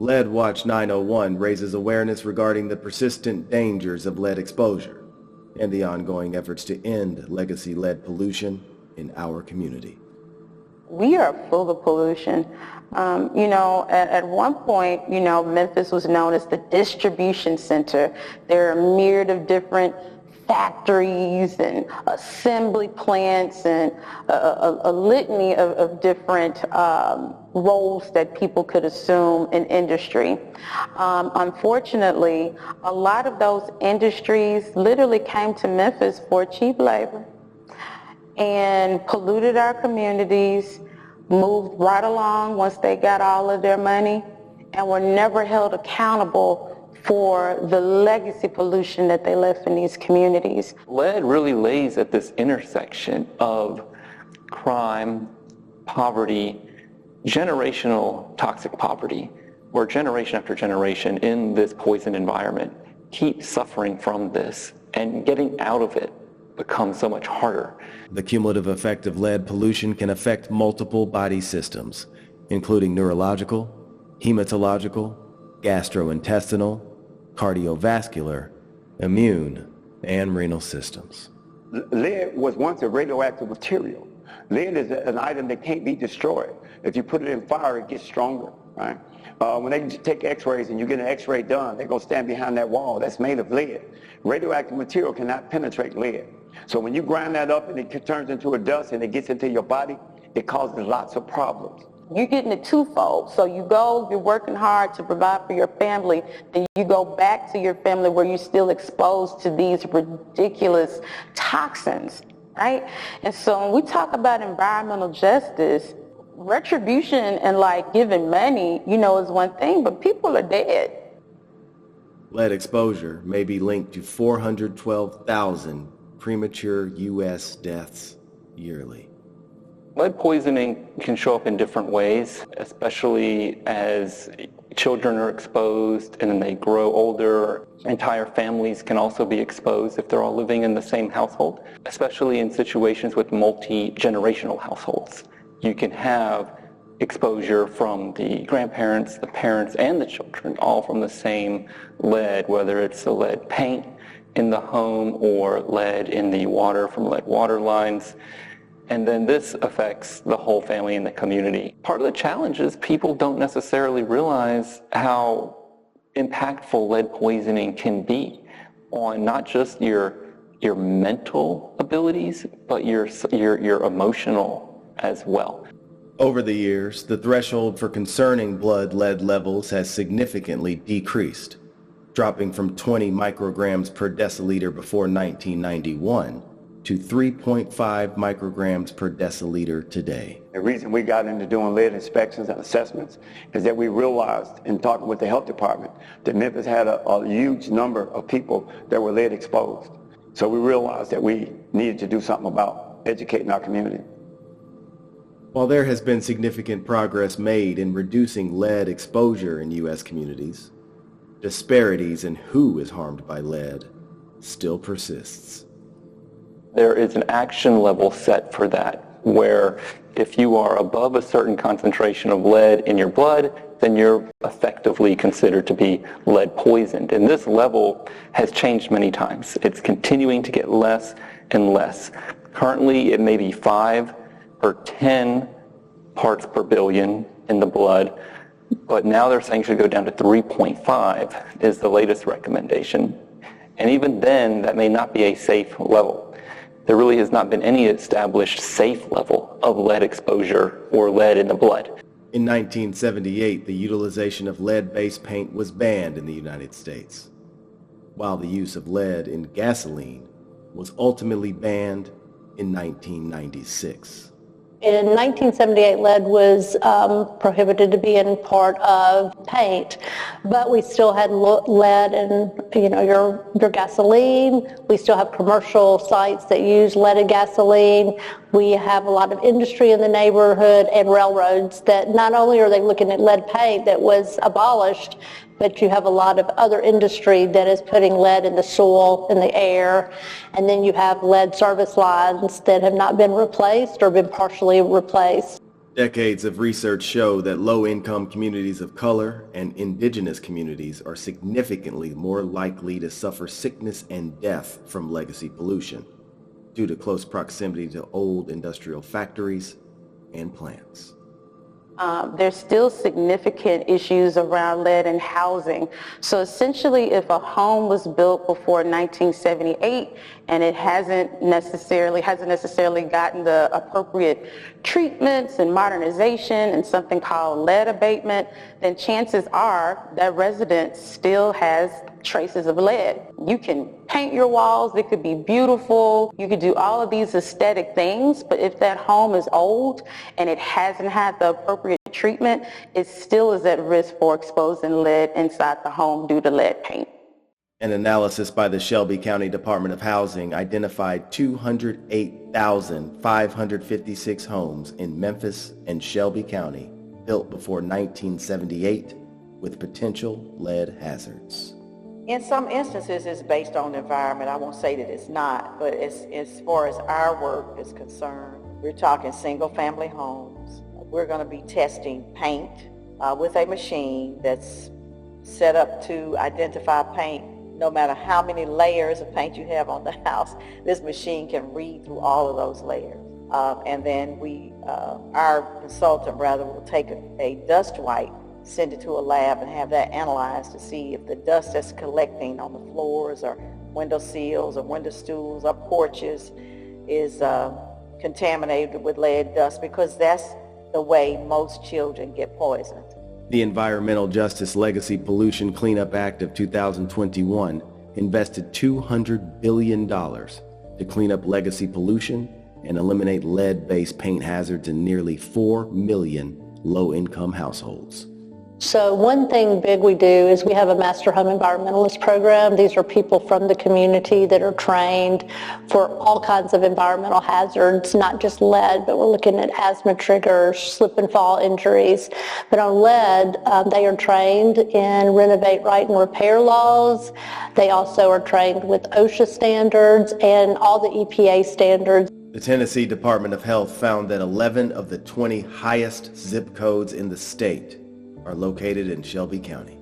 Lead Watch 901 raises awareness regarding the persistent dangers of lead exposure and the ongoing efforts to end legacy lead pollution in our community. We are full of pollution. At one point, Memphis was known as the distribution center. There are a myriad of different factories and assembly plants and a litany of different roles that people could assume in industry. Unfortunately, a lot of those industries literally came to Memphis for cheap labor and polluted our communities, moved right along once they got all of their money, and were never held accountable for the legacy pollution that they left in these communities. Lead really lays at this intersection of crime, poverty, generational toxic poverty, where generation after generation in this poison environment keep suffering from this, and getting out of it becomes so much harder. The cumulative effect of lead pollution can affect multiple body systems, including neurological, hematological, gastrointestinal, cardiovascular, immune, and renal systems. Lead was once a radioactive material. Lead is an item that can't be destroyed. If you put it in fire, it gets stronger, right? When they take x-rays and you get an x-ray done, they're going to stand behind that wall that's made of lead. Radioactive material cannot penetrate lead. So when you grind that up and it turns into a dust and it gets into your body, it causes lots of problems. You're getting it twofold. So you're working hard to provide for your family, then you go back to your family where you're still exposed to these ridiculous toxins, right? And so when we talk about environmental justice, retribution and giving money, is one thing, but people are dead. Lead exposure may be linked to 412,000 premature U.S. deaths yearly. Lead poisoning can show up in different ways, especially as children are exposed and then they grow older. Entire families can also be exposed if they're all living in the same household, especially in situations with multi-generational households. You can have exposure from the grandparents, the parents, and the children, all from the same lead, whether it's the lead paint in the home or lead in the water from lead water lines. And then this affects the whole family and the community. Part of the challenge is people don't necessarily realize how impactful lead poisoning can be on not just your mental abilities, but your emotional as well. Over the years, the threshold for concerning blood lead levels has significantly decreased, dropping from 20 micrograms per deciliter before 1991 to 3.5 micrograms per deciliter today. The reason we got into doing lead inspections and assessments is that we realized in talking with the health department that Memphis had a huge number of people that were lead exposed. So we realized that we needed to do something about educating our community. While there has been significant progress made in reducing lead exposure in U.S. communities, disparities in who is harmed by lead still persists. There is an action level set for that, where if you are above a certain concentration of lead in your blood, then you're effectively considered to be lead poisoned. And this level has changed many times. It's continuing to get less and less. Currently, it may be 5 or 10 parts per billion in the blood, but now they're saying it should go down to 3.5 is the latest recommendation. And even then, that may not be a safe level. There really has not been any established safe level of lead exposure or lead in the blood. In 1978, the utilization of lead-based paint was banned in the United States, while the use of lead in gasoline was ultimately banned in 1996. In 1978, lead was prohibited to be in part of paint, but we still had lead in, your gasoline. We still have commercial sites that use leaded gasoline. We have a lot of industry in the neighborhood and railroads that not only are they looking at lead paint that was abolished, but you have a lot of other industry that is putting lead in the soil, in the air, and then you have lead service lines that have not been replaced or been partially replaced. Decades of research show that low-income communities of color and indigenous communities are significantly more likely to suffer sickness and death from legacy pollution due to close proximity to old industrial factories and plants. There's still significant issues around lead in housing. So essentially, if a home was built before 1978 and it hasn't necessarily gotten the appropriate treatments and modernization and something called lead abatement, then chances are that resident still has traces of lead. You can paint your walls, it could be beautiful, you could do all of these aesthetic things, but if that home is old and it hasn't had the appropriate treatment, it still is at risk for exposing lead inside the home due to lead paint. An analysis by the Shelby County Department of Housing identified 208,556 homes in Memphis and Shelby County built before 1978 with potential lead hazards. In some instances, it's based on the environment. I won't say that it's not, but as far as our work is concerned, we're talking single-family homes. We're going to be testing paint with a machine that's set up to identify paint. No matter how many layers of paint you have on the house, this machine can read through all of those layers. And then our consultant will take a dust wipe, send it to a lab and have that analyzed to see if the dust that's collecting on the floors or window sills or window stools or porches is contaminated with lead dust, because that's the way most children get poisoned. The Environmental Justice Legacy Pollution Cleanup Act of 2021 invested $200 billion to clean up legacy pollution and eliminate lead-based paint hazards in nearly 4 million low-income households. So one thing big we do is we have a master home environmentalist program. These are people from the community that are trained for all kinds of environmental hazards, not just lead, but we're looking at asthma triggers, slip and fall injuries. But on lead, they are trained in renovate, right, and repair laws. They also are trained with OSHA standards and all the EPA standards. The Tennessee Department of Health found that 11 of the 20 highest zip codes in the state are located in Shelby County.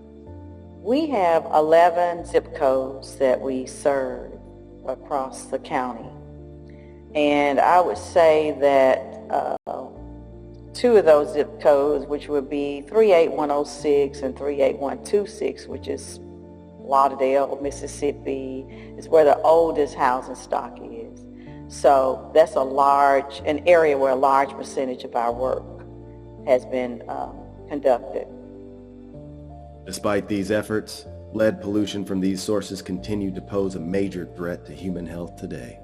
We have 11 zip codes that we serve across the county. And I would say that 2 of those zip codes, which would be 38106 and 38126, which is Lauderdale, Mississippi, is where the oldest housing stock is. So that's an area where a large percentage of our work has been conducted. Despite these efforts, lead pollution from these sources continue to pose a major threat to human health today.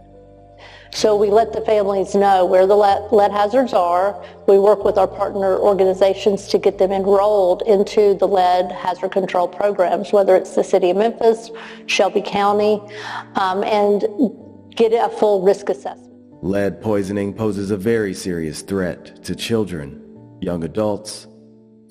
So we let the families know where the lead hazards are. We work with our partner organizations to get them enrolled into the lead hazard control programs, whether it's the city of Memphis, Shelby County, and get a full risk assessment. Lead poisoning poses a very serious threat to children, young adults,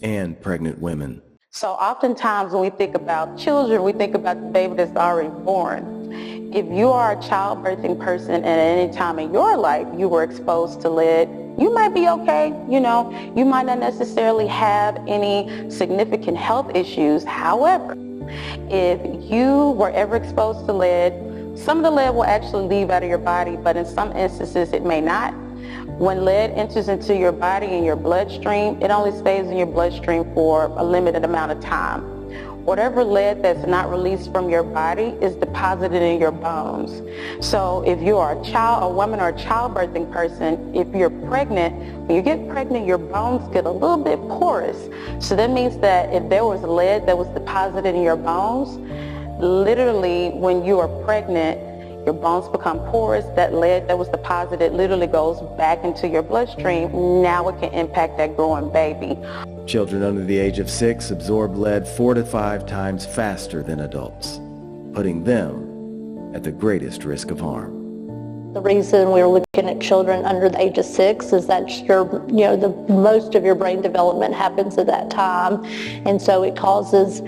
and pregnant women. So oftentimes when we think about children, we think about the baby that's already born. If you are a childbirthing person and at any time in your life you were exposed to lead, you might be okay. You might not necessarily have any significant health issues. However, if you were ever exposed to lead, some of the lead will actually leave out of your body, but in some instances it may not. When lead enters into your body and your bloodstream, it only stays in your bloodstream for a limited amount of time. Whatever lead that's not released from your body is deposited in your bones. So if you are a woman or a childbirthing person, if you're pregnant, when you get pregnant, your bones get a little bit porous. So that means that if there was lead that was deposited in your bones, literally when you are pregnant, your bones become porous. That lead that was deposited literally goes back into your bloodstream. Now it can impact that growing baby. Children under the age of 6 absorb lead 4 to 5 times faster than adults, putting them at the greatest risk of harm. The reason we're looking at children under the age of 6 is that most of your brain development happens at that time, and so it causes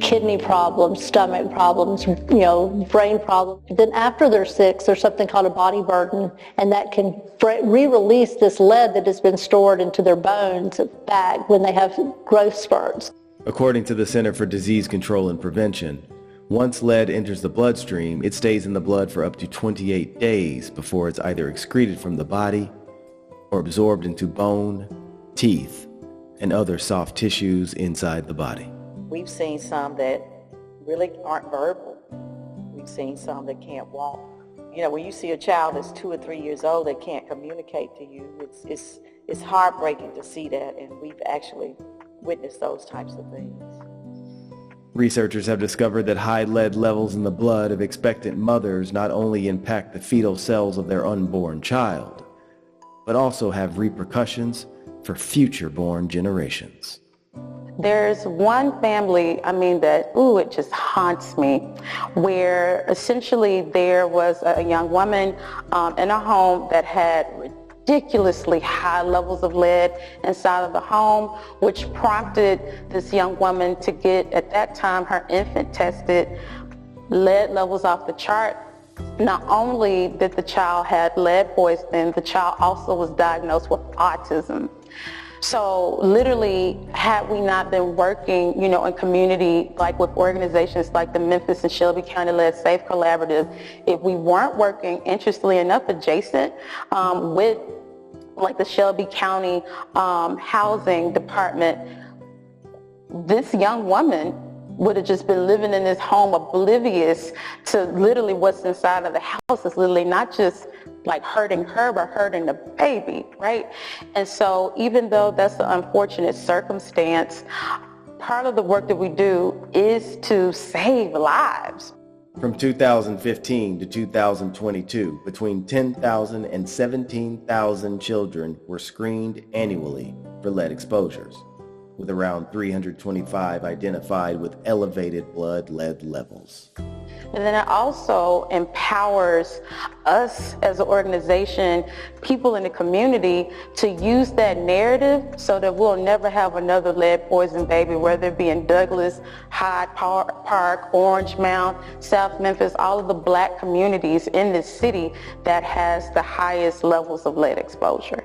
kidney problems, stomach problems, brain problems. Then after they're 6, there's something called a body burden, and that can re-release this lead that has been stored into their bones back when they have growth spurts. According to the Center for Disease Control and Prevention, once lead enters the bloodstream, it stays in the blood for up to 28 days before it's either excreted from the body or absorbed into bone, teeth, and other soft tissues inside the body. We've seen some that really aren't verbal. We've seen some that can't walk. When you see a child that's 2 or 3 years old that can't communicate to you, it's heartbreaking to see that, and we've actually witnessed those types of things. Researchers have discovered that high lead levels in the blood of expectant mothers not only impact the fetal cells of their unborn child, but also have repercussions for future-born generations. There's one family, it just haunts me, where essentially there was a young woman in a home that had ridiculously high levels of lead inside of the home, which prompted this young woman to get, at that time, her infant tested, lead levels off the chart. Not only did the child have lead poisoning, the child also was diagnosed with autism. So literally, had we not been working, in community, like with organizations like the Memphis and Shelby County Lead Safe Collaborative, if we weren't working, interestingly enough, adjacent with like the Shelby County Housing Department, this young woman would have just been living in this home oblivious to literally what's inside of the house. Is literally not just like hurting her, but hurting the baby, right? And so even though that's an unfortunate circumstance, part of the work that we do is to save lives. From 2015 to 2022, between 10,000 and 17,000 children were screened annually for lead exposures, with around 325 identified with elevated blood lead levels. And then it also empowers us as an organization, people in the community, to use that narrative so that we'll never have another lead poison baby, whether it be in Douglas, Hyde Park, Orange Mound, South Memphis, all of the black communities in this city that has the highest levels of lead exposure.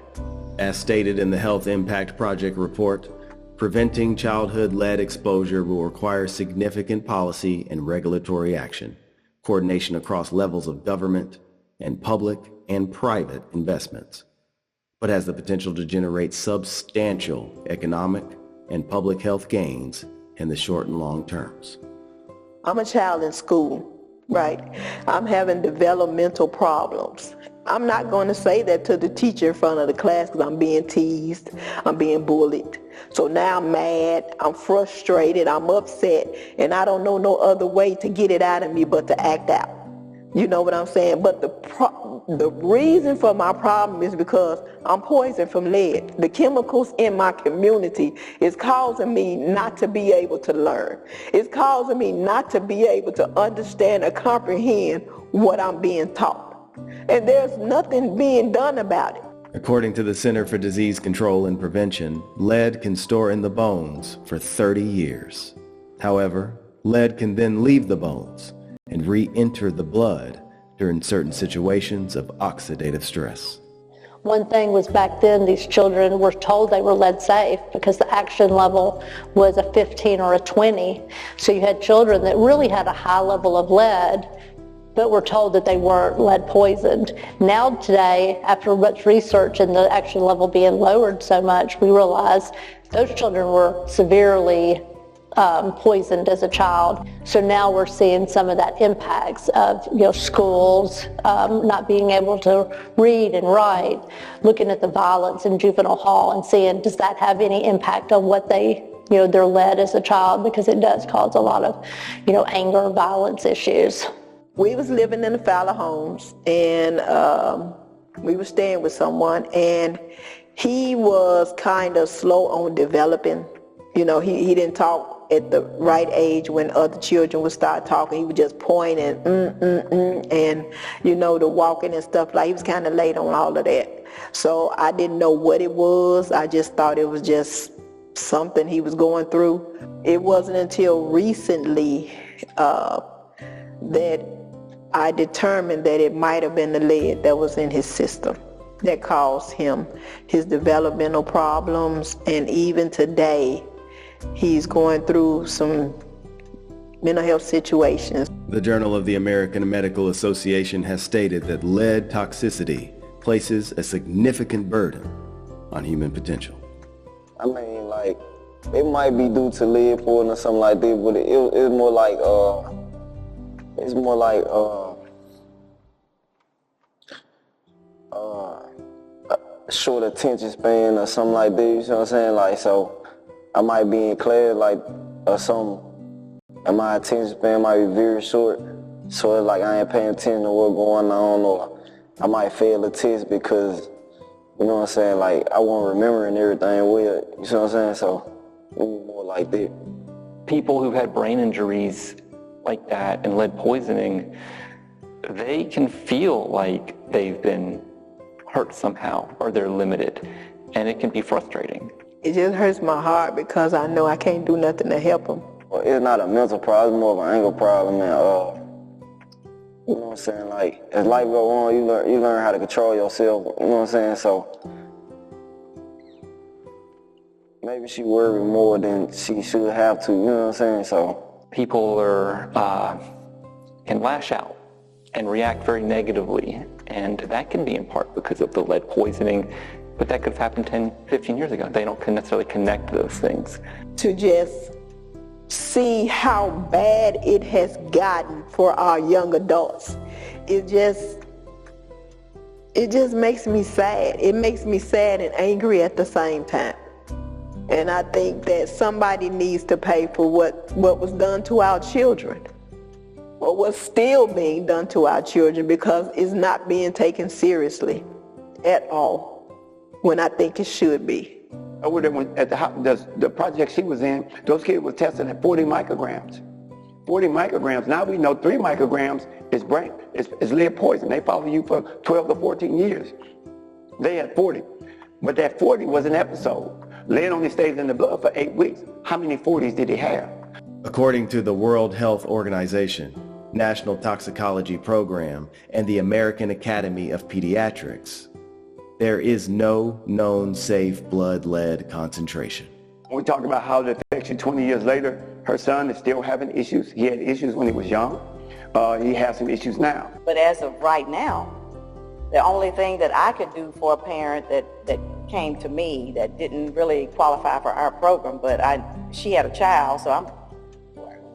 As stated in the Health Impact Project report, preventing childhood lead exposure will require significant policy and regulatory action, coordination across levels of government, and public and private investments, but has the potential to generate substantial economic and public health gains in the short and long terms. I'm a child in school, right? I'm having developmental problems. I'm not going to say that to the teacher in front of the class because I'm being teased, I'm being bullied. So now I'm mad, I'm frustrated, I'm upset, and I don't know no other way to get it out of me but to act out. You know what I'm saying? But the reason for my problem is because I'm poisoned from lead. The chemicals in my community is causing me not to be able to learn. It's causing me not to be able to understand or comprehend what I'm being taught. And there's nothing being done about it. According to the Center for Disease Control and Prevention, lead can store in the bones for 30 years. However, lead can then leave the bones and re-enter the blood during certain situations of oxidative stress. One thing was back then, these children were told they were lead safe because the action level was a 15 or a 20. So you had children that really had a high level of lead, but were told that they weren't lead poisoned. Now today, after much research and the action level being lowered so much, we realize those children were severely poisoned as a child. So now we're seeing some of that impacts of schools not being able to read and write, looking at the violence in juvenile hall and seeing, does that have any impact on what they their lead as a child, because it does cause a lot of anger, violence issues. We was living in the Fowler homes, and we were staying with someone, and he was kind of slow on developing. He didn't talk at the right age when other children would start talking. He would just point and and the walking and stuff. Like, he was kind of late on all of that. So I didn't know what it was. I just thought it was just something he was going through. It wasn't until recently that I determined that it might have been the lead that was in his system that caused him his developmental problems, and even today he's going through some mental health situations. The Journal of the American Medical Association has stated that lead toxicity places a significant burden on human potential. I mean, like, it might be due to lead poisoning or something like that, but it's more like, short attention span or something like that, you know what I'm saying? Like, so I might be in class, like, or something, and my attention span might be very short, so it's like I ain't paying attention to what's going on, or I might fail a test because, you know what I'm saying, like, I won't remember and everything well, you know what I'm saying? So it's more like that. People who've had brain injuries like that and lead poisoning, they can feel like they've been hurt somehow or they're limited, and it can be frustrating. It just hurts my heart because I know I can't do nothing to help him. Well, it's not a mental problem, it's more of an anger problem, and you know what I'm saying, like, as life goes on, you learn how to control yourself, you know what I'm saying, so maybe she worried more than she should have to, you know what I'm saying, so. People can lash out and react very negatively, and that can be in part because of the lead poisoning, but that could have happened 10, 15 years ago. They don't necessarily connect those things. To just see how bad it has gotten for our young adults, it just makes me sad. It makes me sad and angry at the same time. And I think that somebody needs to pay for what was done to our children, or what's still being done to our children, because it's not being taken seriously at all, when I think it should be. Over there, at the project she was in, those kids were tested at 40 micrograms. 40 micrograms. Now we know 3 micrograms is lead poison. They follow you for 12 to 14 years. They had 40. But that 40 was an episode. Lead only stays in the blood for 8 weeks. How many 40s did he have? According to the World Health Organization, National Toxicology Program, and the American Academy of Pediatrics, there is no known safe blood lead concentration. When we talk about how it affects you 20 years later, her son is still having issues. He had issues when he was young. He has some issues now. But as of right now, the only thing that I could do for a parent that came to me that didn't really qualify for our program, but she had a child, so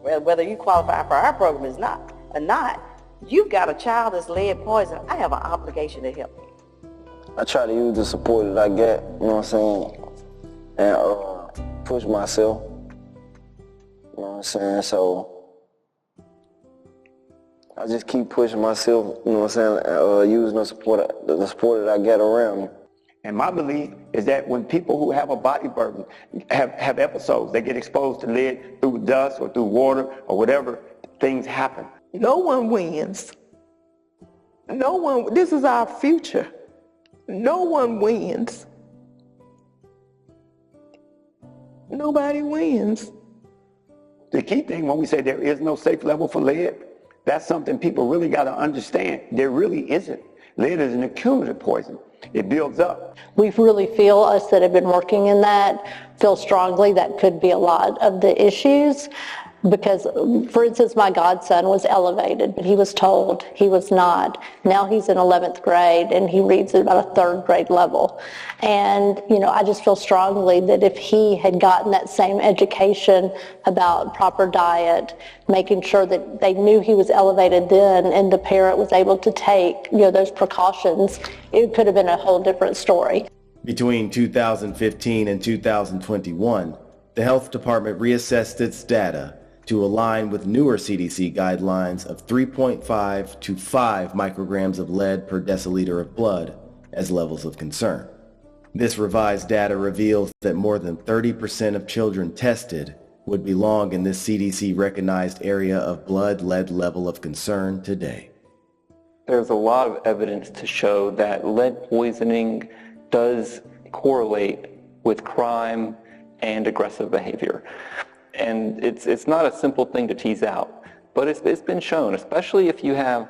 whether you qualify for our program or not, you've got a child that's lead poison. I have an obligation to help you. I try to use the support that I get, you know what I'm saying, and push myself, you know what I'm saying, so I just keep pushing myself, you know what I'm saying, using the support that I get around me. And my belief is that when people who have a body burden have episodes, they get exposed to lead through dust or through water or whatever, things happen. No one wins. No one, this is our future. No one wins. Nobody wins. The key thing when we say there is no safe level for lead, that's something people really got to understand. There really isn't. Lead is an accumulative poison. It builds up. We really feel, us that have been working in that, feel strongly that could be a lot of the issues. Because, for instance, my godson was elevated, but he was told he was not. Now he's in 11th grade, and he reads at about a 3rd grade level. And, you know, I just feel strongly that if he had gotten that same education about proper diet, making sure that they knew he was elevated then, and the parent was able to take, you know, those precautions, it could have been a whole different story. Between 2015 and 2021, the health department reassessed its data to align with newer CDC guidelines of 3.5 to 5 micrograms of lead per deciliter of blood as levels of concern. This revised data reveals that more than 30% of children tested would belong in this CDC-recognized area of blood lead level of concern today. There's a lot of evidence to show that lead poisoning does correlate with crime and aggressive behavior. And it's not a simple thing to tease out, but it's been shown, especially if you have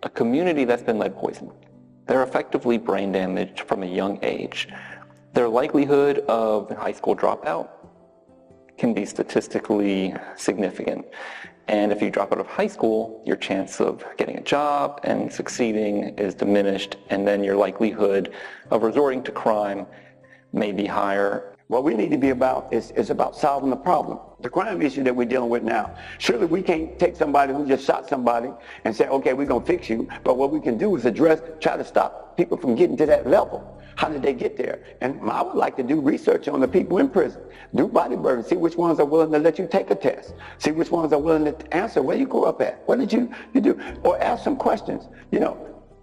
a community that's been lead poisoned. They're effectively brain damaged from a young age. Their likelihood of high school dropout can be statistically significant. And if you drop out of high school, your chance of getting a job and succeeding is diminished, and then your likelihood of resorting to crime may be higher. What we need to be about is about solving the problem. The crime issue that we're dealing with now. Surely we can't take somebody who just shot somebody and say, okay, we're going to fix you. But what we can do is try to stop people from getting to that level. How did they get there? And I would like to do research on the people in prison. Do body burden, see which ones are willing to let you take a test. See which ones are willing to answer where you grew up at. What did you do? Or ask some questions.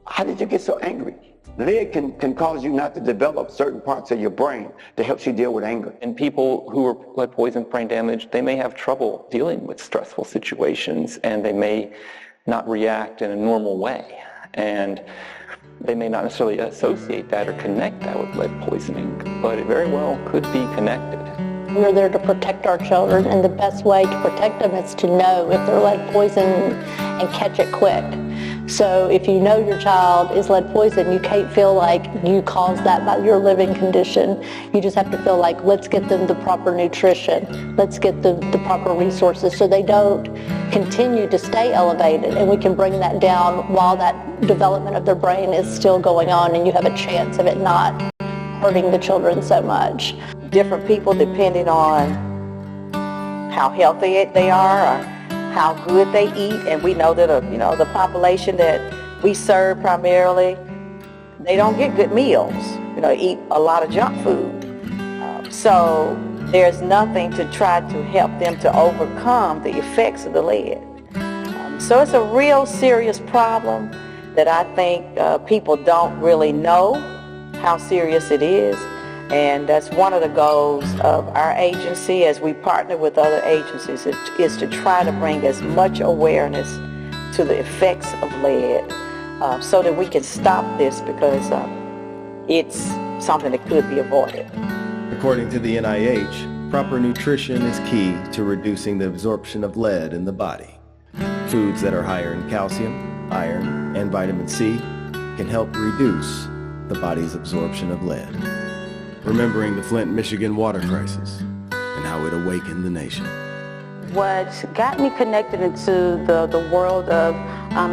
How did you get so angry? Lead can cause you not to develop certain parts of your brain that helps you deal with anger. And people who are lead poisoned, brain damaged, they may have trouble dealing with stressful situations, and they may not react in a normal way. And they may not necessarily associate that or connect that with lead poisoning, but it very well could be connected. We're there to protect our children, and the best way to protect them is to know if they're lead poisoned and catch it quick. So if you know your child is lead poisoned, you can't feel like you caused that by your living condition. You just have to feel like, let's get them the proper nutrition. Let's get them the proper resources so they don't continue to stay elevated, and we can bring that down while that development of their brain is still going on, and you have a chance of it not hurting the children so much. Different people, depending on how healthy they are or how good they eat, and we know that the population that we serve primarily, they don't get good meals. Eat a lot of junk food. So there's nothing to try to help them to overcome the effects of the lead. So it's a real serious problem that I think people don't really know how serious it is. And that's one of the goals of our agency as we partner with other agencies is to try to bring as much awareness to the effects of lead so that we can stop this, because it's something that could be avoided. According to the NIH, proper nutrition is key to reducing the absorption of lead in the body. Foods that are higher in calcium, iron, and vitamin C can help reduce the body's absorption of lead. Remembering the Flint, Michigan water crisis and how it awakened the nation. What got me connected into the world of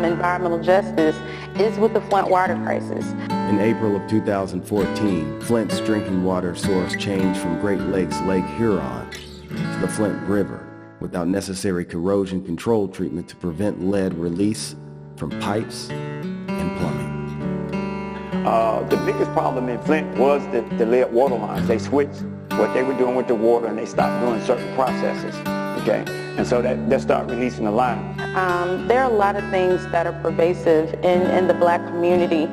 environmental justice is with the Flint water crisis. In April of 2014, Flint's drinking water source changed from Great Lakes Lake Huron to the Flint River without necessary corrosion control treatment to prevent lead release from pipes and plumbing. The biggest problem in Flint was the lead water lines. They switched what they were doing with the water, and they stopped doing certain processes, okay? And so they start releasing the line. There are a lot of things that are pervasive in the black community,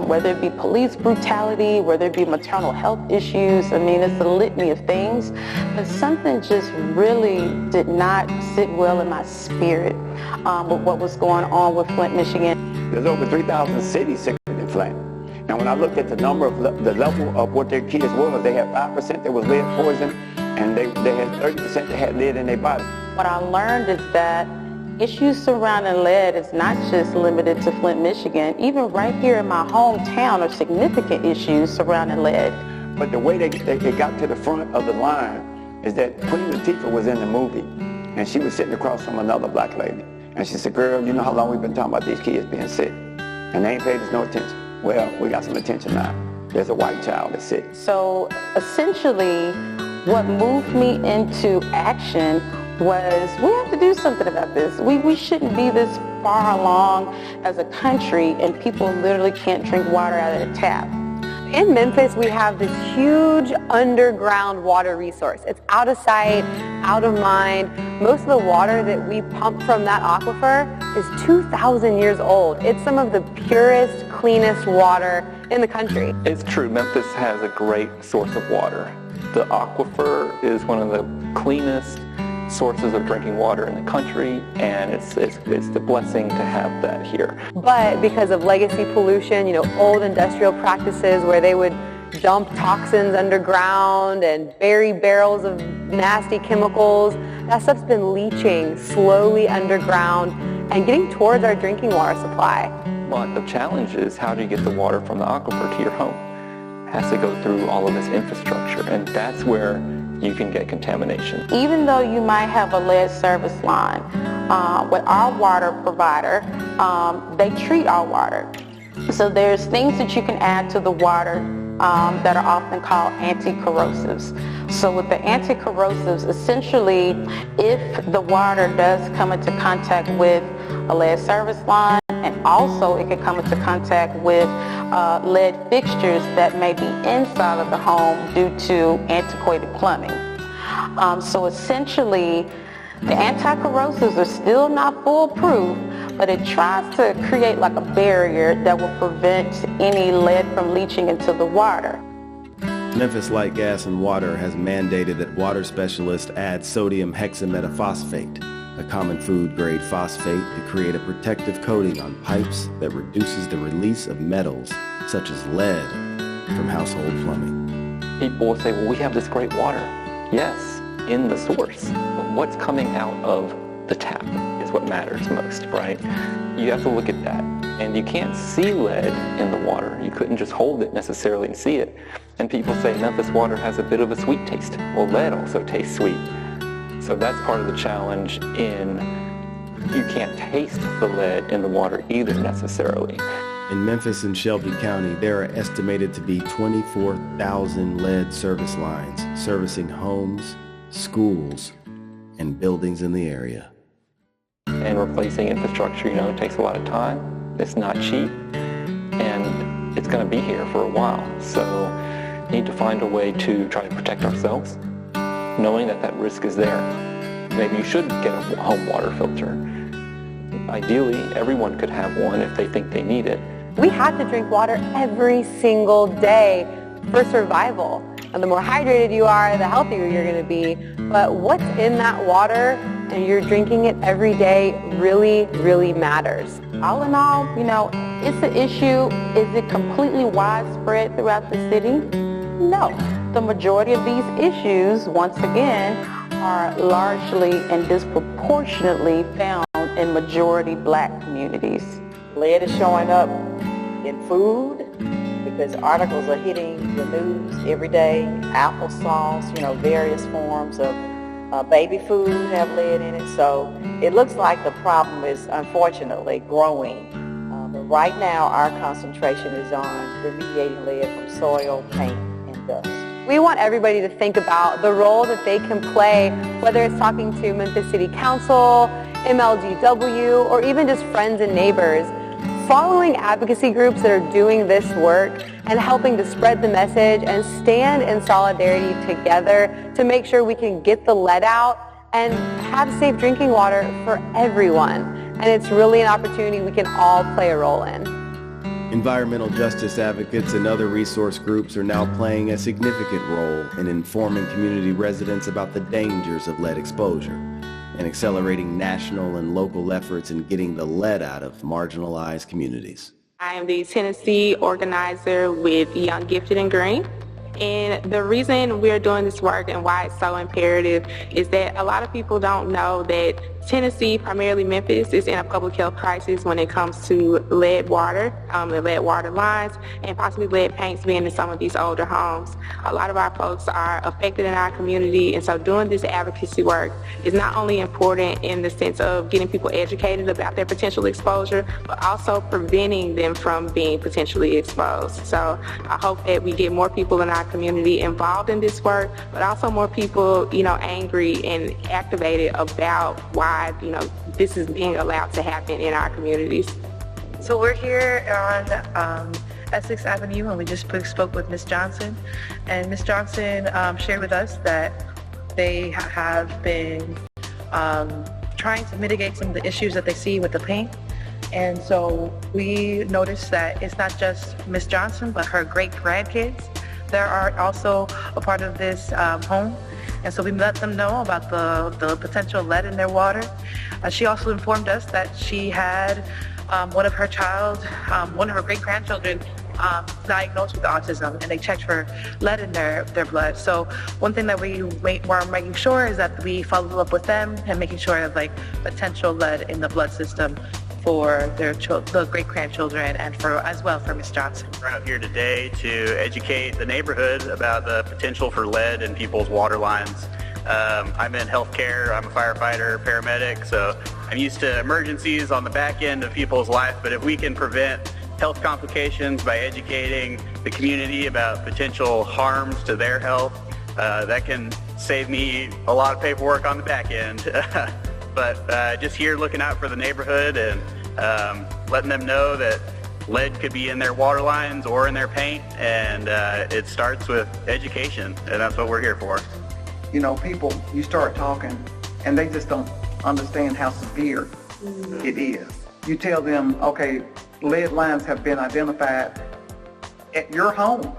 whether it be police brutality, whether it be maternal health issues. I mean, it's a litany of things, but something just really did not sit well in my spirit with what was going on with Flint, Michigan. There's over 3,000 cities sicker than Flint. And when I looked at the number of the level of what their kids were, they had 5% that was lead poison, and they had 30% that had lead in their body. What I learned is that issues surrounding lead is not just limited to Flint, Michigan. Even right here in my hometown are significant issues surrounding lead. But the way they got to the front of the line is that Queen Latifah was in the movie, and she was sitting across from another black lady. And she said, girl, you know how long we've been talking about these kids being sick? And they ain't paid us no attention. Well, we got some attention now. There's a white child that's sick. So essentially, what moved me into action was we have to do something about this. We shouldn't be this far along as a country and people literally can't drink water out of the tap. In Memphis, we have this huge underground water resource. It's out of sight, out of mind. Most of the water that we pump from that aquifer is 2,000 years old. It's some of the purest, cleanest water in the country. It's true, Memphis has a great source of water. The aquifer is one of the cleanest sources of drinking water in the country, and it's the blessing to have that here. But because of legacy pollution, old industrial practices where they would dump toxins underground and bury barrels of nasty chemicals. That stuff's been leaching slowly underground and getting towards our drinking water supply. But the challenge is, how do you get the water from the aquifer to your home? It has to go through all of this infrastructure, and that's where you can get contamination. Even though you might have a lead service line, with our water provider, they treat our water. So there's things that you can add to the water that are often called anti-corrosives. So with the anti-corrosives, essentially, if the water does come into contact with a lead service line, and also it can come into contact with lead fixtures that may be inside of the home due to antiquated plumbing. So essentially, the anti-corrosives are still not foolproof, but it tries to create like a barrier that will prevent any lead from leaching into the water. Memphis Light Gas and Water has mandated that water specialists add sodium hexametaphosphate, a common food-grade phosphate, to create a protective coating on pipes that reduces the release of metals, such as lead, from household plumbing. People will say, well, we have this great water. Yes, in the source. But what's coming out of the tap is what matters most, right? You have to look at that. And you can't see lead in the water. You couldn't just hold it necessarily and see it. And people say Memphis water has a bit of a sweet taste. Well, lead also tastes sweet. So that's part of the challenge in, you can't taste the lead in the water either necessarily. In Memphis and Shelby County, there are estimated to be 24,000 lead service lines servicing homes, schools, and buildings in the area. And replacing infrastructure, it takes a lot of time. It's not cheap, and it's going to be here for a while. So we need to find a way to try to protect ourselves, knowing that that risk is there. Maybe you should get a home water filter. Ideally, everyone could have one if they think they need it. We have to drink water every single day for survival. And the more hydrated you are, the healthier you're going to be. But what's in that water, and you're drinking it every day, really, really matters. All in all, it's an issue. Is it completely widespread throughout the city? No. The majority of these issues, once again, are largely and disproportionately found in majority Black communities. Lead is showing up in food because articles are hitting the news every day. Applesauce, various forms of baby food have lead in it. So it looks like the problem is unfortunately growing. But right now our concentration is on remediating lead from soil, paint, and dust. We want everybody to think about the role that they can play, whether it's talking to Memphis City Council, MLGW, or even just friends and neighbors. Following advocacy groups that are doing this work and helping to spread the message and stand in solidarity together to make sure we can get the lead out and have safe drinking water for everyone. And it's really an opportunity we can all play a role in. Environmental justice advocates and other resource groups are now playing a significant role in informing community residents about the dangers of lead exposure and accelerating national and local efforts in getting the lead out of marginalized communities. I am the Tennessee organizer with Young, Gifted, and Green. And the reason we're doing this work and why it's so imperative is that a lot of people don't know that Tennessee, primarily Memphis, is in a public health crisis when it comes to lead water, the lead water lines, and possibly lead paints being in some of these older homes. A lot of our folks are affected in our community, and so doing this advocacy work is not only important in the sense of getting people educated about their potential exposure, but also preventing them from being potentially exposed. So I hope that we get more people in our community involved in this work, but also more people, angry and activated about why this is being allowed to happen in our communities. So we're here on Essex Avenue, and we just spoke with Ms. Johnson, and Ms. Johnson shared with us that they have been trying to mitigate some of the issues that they see with the paint. And so we noticed that it's not just Ms. Johnson, but her great grandkids that are also a part of this home. And so we let them know about the potential lead in their water. She also informed us that she had one of her great-grandchildren diagnosed with autism, and they checked for lead in their blood. So one thing that we're making sure is that we follow up with them and making sure of like potential lead in the blood system for the great-grandchildren and as well for Ms. Johnson. We're out here today to educate the neighborhood about the potential for lead in people's water lines. I'm in healthcare, I'm a firefighter, paramedic, so I'm used to emergencies on the back end of people's life, but if we can prevent health complications by educating the community about potential harms to their health, that can save me a lot of paperwork on the back end. But just here looking out for the neighborhood and letting them know that lead could be in their water lines or in their paint, and it starts with education, and that's what we're here for. You know, people, you start talking and they just don't understand how severe it is. You tell them, okay, lead lines have been identified at your home.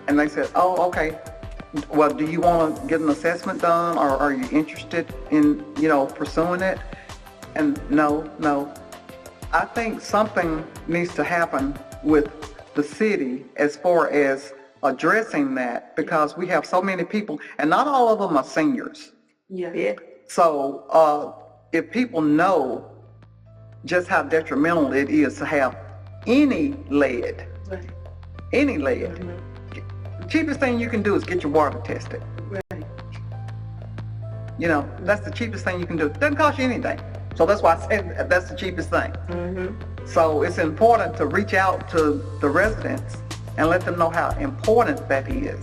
And they said, oh, okay, well, do you want to get an assessment done, or are you interested in, pursuing it? And no. I think something needs to happen with the city as far as addressing that, because we have so many people, and not all of them are seniors. Yeah. So if people know just how detrimental it is to have any lead, the cheapest thing you can do is get your water tested. Right. That's the cheapest thing you can do. It doesn't cost you anything. So that's why I said that's the cheapest thing. Mm-hmm. So it's important to reach out to the residents and let them know how important that is.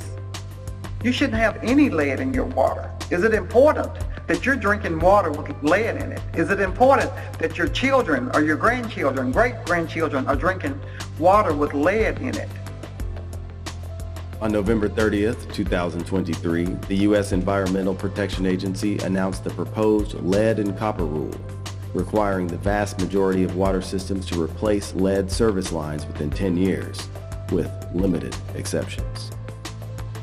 You shouldn't have any lead in your water. Is it important that you're drinking water with lead in it? Is it important that your children or your grandchildren, great-grandchildren are drinking water with lead in it? On November 30th, 2023, the U.S. Environmental Protection Agency announced the proposed lead and copper rule, requiring the vast majority of water systems to replace lead service lines within 10 years, with limited exceptions.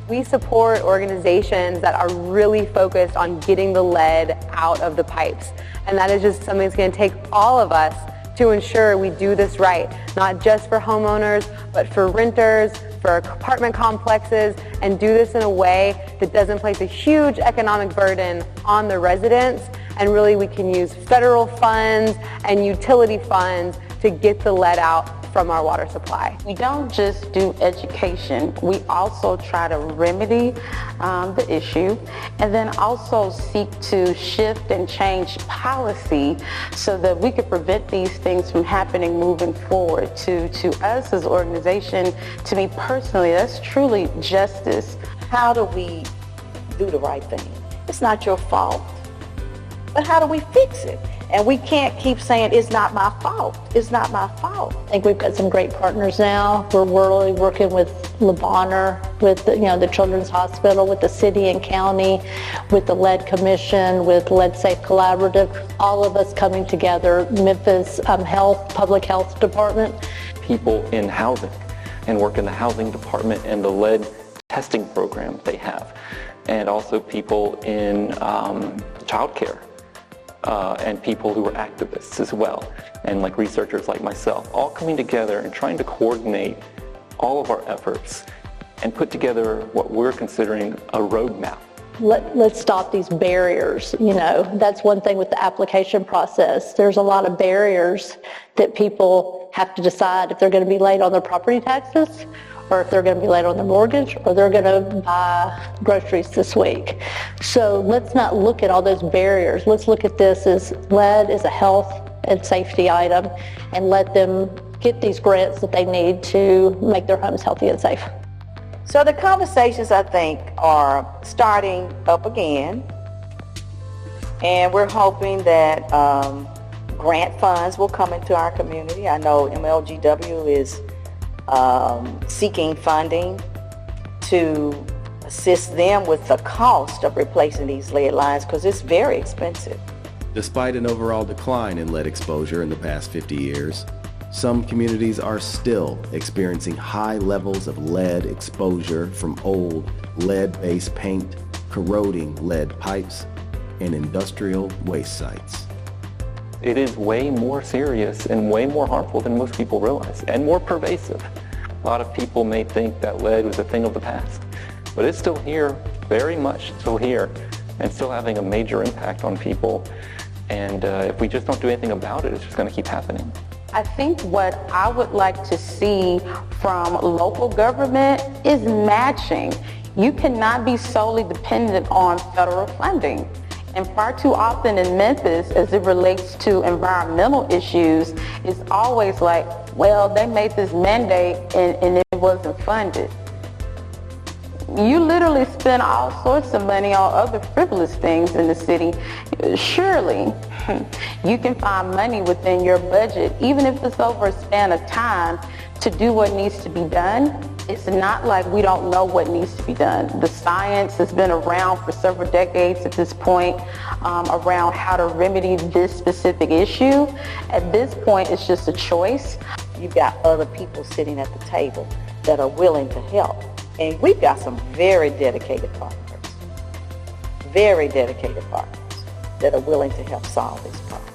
We support organizations that are really focused on getting the lead out of the pipes. And that is just something that's going to take all of us to ensure we do this right, not just for homeowners, but for renters, for apartment complexes, and do this in a way that doesn't place a huge economic burden on the residents. And really we can use federal funds and utility funds to get the lead out from our water supply. We don't just do education, we also try to remedy the issue, and then also seek to shift and change policy so that we could prevent these things from happening moving forward. To us as an organization, to me personally, that's truly justice. How do we do the right thing? It's not your fault, but how do we fix it? And we can't keep saying, it's not my fault. It's not my fault. I think we've got some great partners now. We're really working with Le Bonheur, with the Children's Hospital, with the city and county, with the Lead Commission, with Lead Safe Collaborative, all of us coming together, Memphis Public Health Department. People in housing and work in the housing department and the lead testing program they have. And also people in childcare. And people who are activists as well, and like researchers like myself, all coming together and trying to coordinate all of our efforts and put together what we're considering a roadmap. Let's stop these barriers. That's one thing with the application process. There's a lot of barriers that people have to decide if they're going to be late on their property taxes, or if they're going to be late on their mortgage, or they're going to buy groceries this week. So let's not look at all those barriers. Let's look at this as lead is a health and safety item, and let them get these grants that they need to make their homes healthy and safe. So the conversations, I think, are starting up again, and we're hoping that grant funds will come into our community. I know MLGW is seeking funding to assist them with the cost of replacing these lead lines, because it's very expensive. Despite an overall decline in lead exposure in the past 50 years, some communities are still experiencing high levels of lead exposure from old lead-based paint, corroding lead pipes, and industrial waste sites. It is way more serious and way more harmful than most people realize, and more pervasive. A lot of people may think that lead was a thing of the past, but it's still here, very much still here, and still having a major impact on people. And if we just don't do anything about it, it's just going to keep happening. I think what I would like to see from local government is matching. You cannot be solely dependent on federal funding. And far too often in Memphis, as it relates to environmental issues, it's always like, well, they made this mandate and it wasn't funded. You literally spend all sorts of money on other frivolous things in the city. Surely, you can find money within your budget, even if it's over a span of time, to do what needs to be done. It's not like we don't know what needs to be done. The science has been around for several decades at this point around how to remedy this specific issue. At this point, it's just a choice. You've got other people sitting at the table that are willing to help. And we've got some very dedicated partners that are willing to help solve this problem.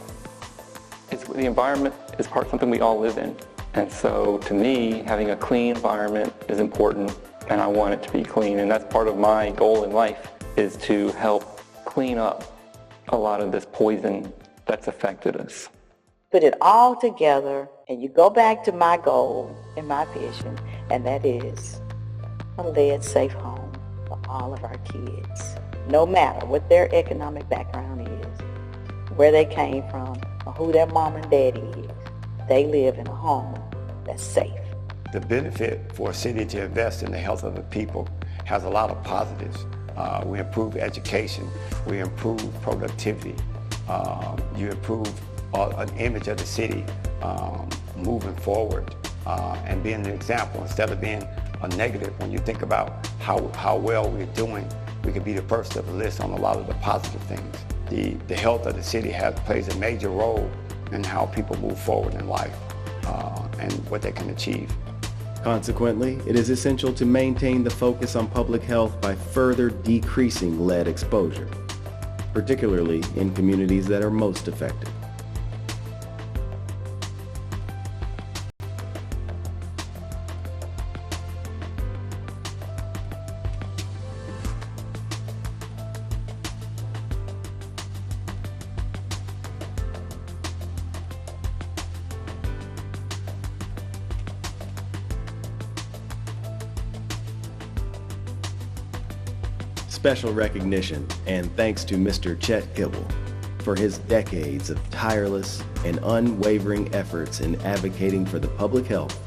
The environment is something we all live in. And so to me, having a clean environment is important, and I want it to be clean. And that's part of my goal in life, is to help clean up a lot of this poison that's affected us. Put it all together, and you go back to my goal and my vision, and that is a lead-safe home for all of our kids, no matter what their economic background is, where they came from, or who their mom and daddy is. They live in a home that's safe. The benefit for a city to invest in the health of the people has a lot of positives. We improve education, we improve productivity, you improve an image of the city moving forward and being an example instead of being a negative. When you think about how well we're doing, we could be the first of the list on a lot of the positive things. The health of the city plays a major role in how people move forward in life and what they can achieve. Consequently, it is essential to maintain the focus on public health by further decreasing lead exposure, particularly in communities that are most affected. Special recognition and thanks to Mr. Chet Gibble for his decades of tireless and unwavering efforts in advocating for the public health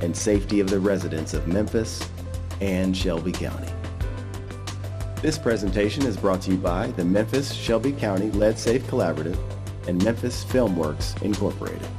and safety of the residents of Memphis and Shelby County. This presentation is brought to you by the Memphis Shelby County Lead Safe Collaborative and Memphis FilmWorks Incorporated.